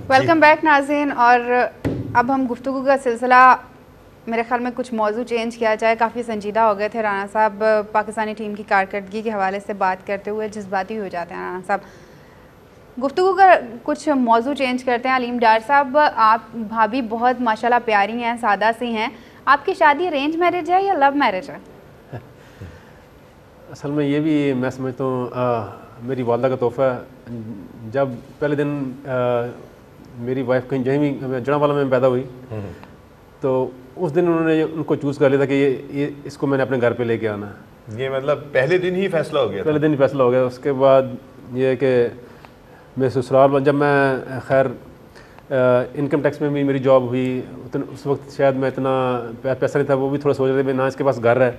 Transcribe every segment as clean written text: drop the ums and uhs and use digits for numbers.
Welcome back नाज़रीन। और अब हम गुफ्तगू का सिलसिला, मेरे ख्याल में कुछ मौजू चेंज किया जाए। काफ़ी संजीदा हो गए थे राना साहब, पाकिस्तानी टीम की कारकर्दगी के हवाले से बात करते हुए जज्बाती हो जाते हैं राना साहब। गुफ्तगू का कुछ मौजू चेंज करते हैं। अलीम डार साहब, आप भाभी बहुत माशाल्लाह प्यारी हैं, सादा सी हैं। आपकी शादी अरेंज मैरिज है या लव मैरिज है? असल में ये भी मैं समझता हूँ मेरी वालदा का तोहफ़ा। जब पहले दिन मेरी वाइफ कहीं जहीं जड़ावाला में पैदा हुई, तो उस दिन उन्होंने उनको चूज़ कर लिया था कि ये इसको मैंने अपने घर पे लेके आना। ये मतलब पहले दिन ही फैसला हो गया? पहले दिन ही फैसला हो गया। उसके बाद ये कि मैं ससुराल, जब मैं खैर इनकम टैक्स में भी मेरी जॉब हुई, उस वक्त शायद मैं इतना पैसा नहीं था, वो भी थोड़ा सोच रहे थे ना इसके पास घर है।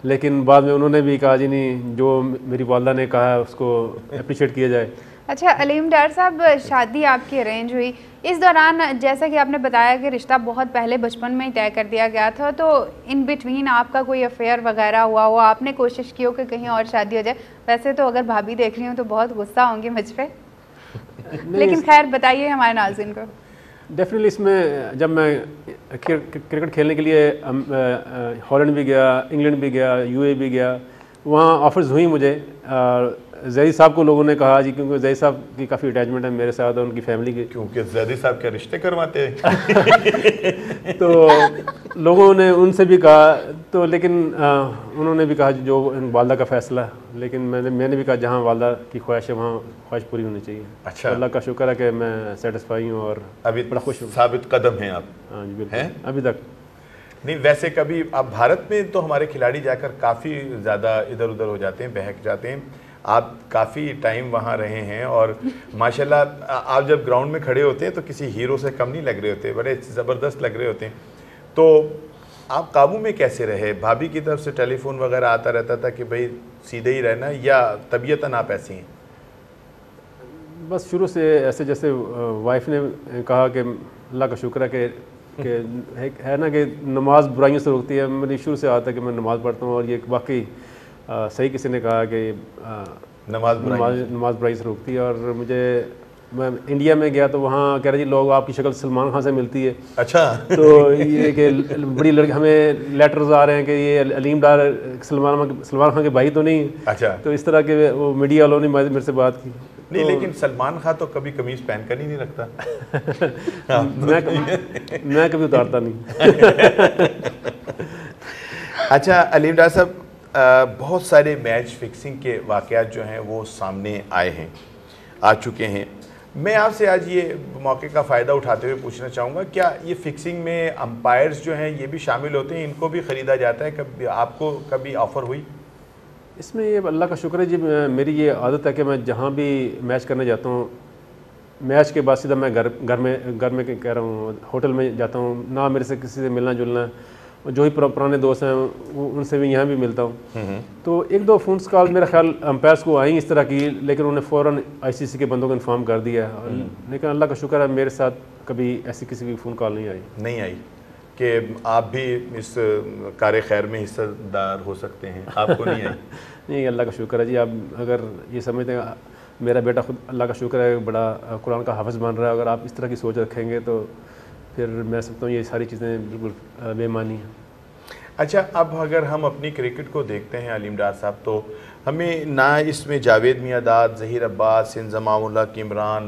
लेकिन बाद में उन्होंने भी कहा जी नहीं, जो मेरी वालदा ने कहा है उसको अप्रिशिएट किया जाए। अच्छा अलीम डार साहब, शादी आपकी अरेंज हुई, इस दौरान जैसा कि आपने बताया कि रिश्ता बहुत पहले बचपन में ही तय कर दिया गया था, तो इन बिटवीन आपका कोई अफेयर वगैरह हुआ आपने कोशिश की हो कि कहीं और शादी हो जाए? वैसे तो अगर भाभी देख रही हूँ तो बहुत गुस्सा होंगी मुझ पर, लेकिन खैर बताइए हमारे नाज़रीन को। डेफिनेटली इसमें जब मैं क्रिकेट खेलने के लिए हॉलैंड भी गया, इंग्लैंड भी गया, यूए भी गया, वहाँ ऑफर्स हुई मुझे। जैदी साहब को लोगों ने कहा जी, क्योंकि जैदी साहब की काफ़ी अटैचमेंट है मेरे साथ और उनकी फैमिली की, क्योंकि जैदी साहब के रिश्ते करवाते हैं। तो लोगों ने उनसे भी कहा, तो लेकिन उन्होंने भी कहा जो वालदा का फ़ैसला। लेकिन मैंने भी कहा जहाँ वालदा की ख्वाहिश है वहाँ ख्वाहिश पूरी होनी चाहिए। अच्छा, अल्लाह का शुक्र है कि मैं सेटिस्फाई हूँ और अभी बड़ा खुश हूँ। साबित कदम हैं आप? हाँ जी बिल्कुल, हैं अभी तक नहीं। वैसे कभी अब भारत में तो हमारे खिलाड़ी जाकर काफ़ी ज़्यादा इधर उधर हो जाते हैं, बहक जाते हैं। आप काफ़ी टाइम वहाँ रहे हैं और माशाल्लाह आप जब ग्राउंड में खड़े होते हैं तो किसी हीरो से कम नहीं लग रहे होते, बड़े ज़बरदस्त लग रहे होते हैं। तो आप काबू में कैसे रहे? भाभी की तरफ से टेलीफोन वगैरह आता रहता था कि भाई सीधे ही रहना, या तबीयतन आप ऐसी हैं? बस शुरू से ऐसे, जैसे वाइफ ने कहा कि अल्लाह का शुक्र है कि है ना कि नमाज बुराइयों से रोकती है। मेरी शुरू से आता है कि मैं नमाज़ पढ़ता हूँ और ये वाकई सही किसी ने कहा कि नमाज बुराई से रोकती है। और मैं इंडिया में गया तो वहाँ कह रहे जी लोग आपकी शक्ल सलमान खान से मिलती है। अच्छा। तो ये कि बड़ी लड़की, हमें लेटर्स आ रहे हैं कि ये अलीम डार सलमान खान के भाई तो नहीं। अच्छा। तो इस तरह के वो मीडिया वालों ने मेरे से बात की। नहीं तो, लेकिन सलमान खान तो कभी कमीज पहन कर ही नहीं रखता। मैं कभी उतारता नहीं। अच्छा अलीम डार साहब, बहुत सारे मैच फिक्सिंग के वाक़यात जो हैं वो सामने आए हैं, आ चुके हैं। मैं आपसे आज ये मौके का फ़ायदा उठाते हुए पूछना चाहूँगा, क्या ये फिक्सिंग में अंपायर्स जो हैं ये भी शामिल होते हैं? इनको भी ख़रीदा जाता है? कभी आपको कभी ऑफ़र हुई? इसमें ये अल्लाह का शुक्र है जी, मेरी ये आदत है कि मैं जहाँ भी मैच करने जाता हूँ, मैच के बाद सीधा मैं घर में कह रहा हूँ होटल में जाता हूँ। ना मेरे से किसी से मिलना जुलना, जो ही पुराने दोस्त हैं उनसे भी यहाँ भी मिलता हूँ। तो एक दो फ़ोन कॉल मेरा ख्याल अंपायर्स को आई इस तरह की, लेकिन उन्होंने फ़ौरन आईसीसी के बंदों को इन्फॉर्म कर दिया। लेकिन अल्लाह का शुक्र है मेरे साथ कभी ऐसी किसी की फ़ोन कॉल नहीं आई कि आप भी इस कार खैर में हिस्सेदार हो सकते हैं, आपको नहीं आई? नहीं, अल्लाह का शुक्र है जी। आप अगर ये समझते हैं मेरा बेटा खुद अल्लाह का शुक्र है बड़ा कुरान का हाफ़िज़ बन रहा है, अगर आप इस तरह की सोच रखेंगे तो फिर मैं समझता हूँ ये सारी चीज़ें बिल्कुल बेमानी हैं। अच्छा, अब अगर हम अपनी क्रिकेट को देखते हैं अलीम डार साहब, तो हमें ना इसमें जावेद मियांदाद, ज़हीर अब्बास, इंज़माम उल हक, इमरान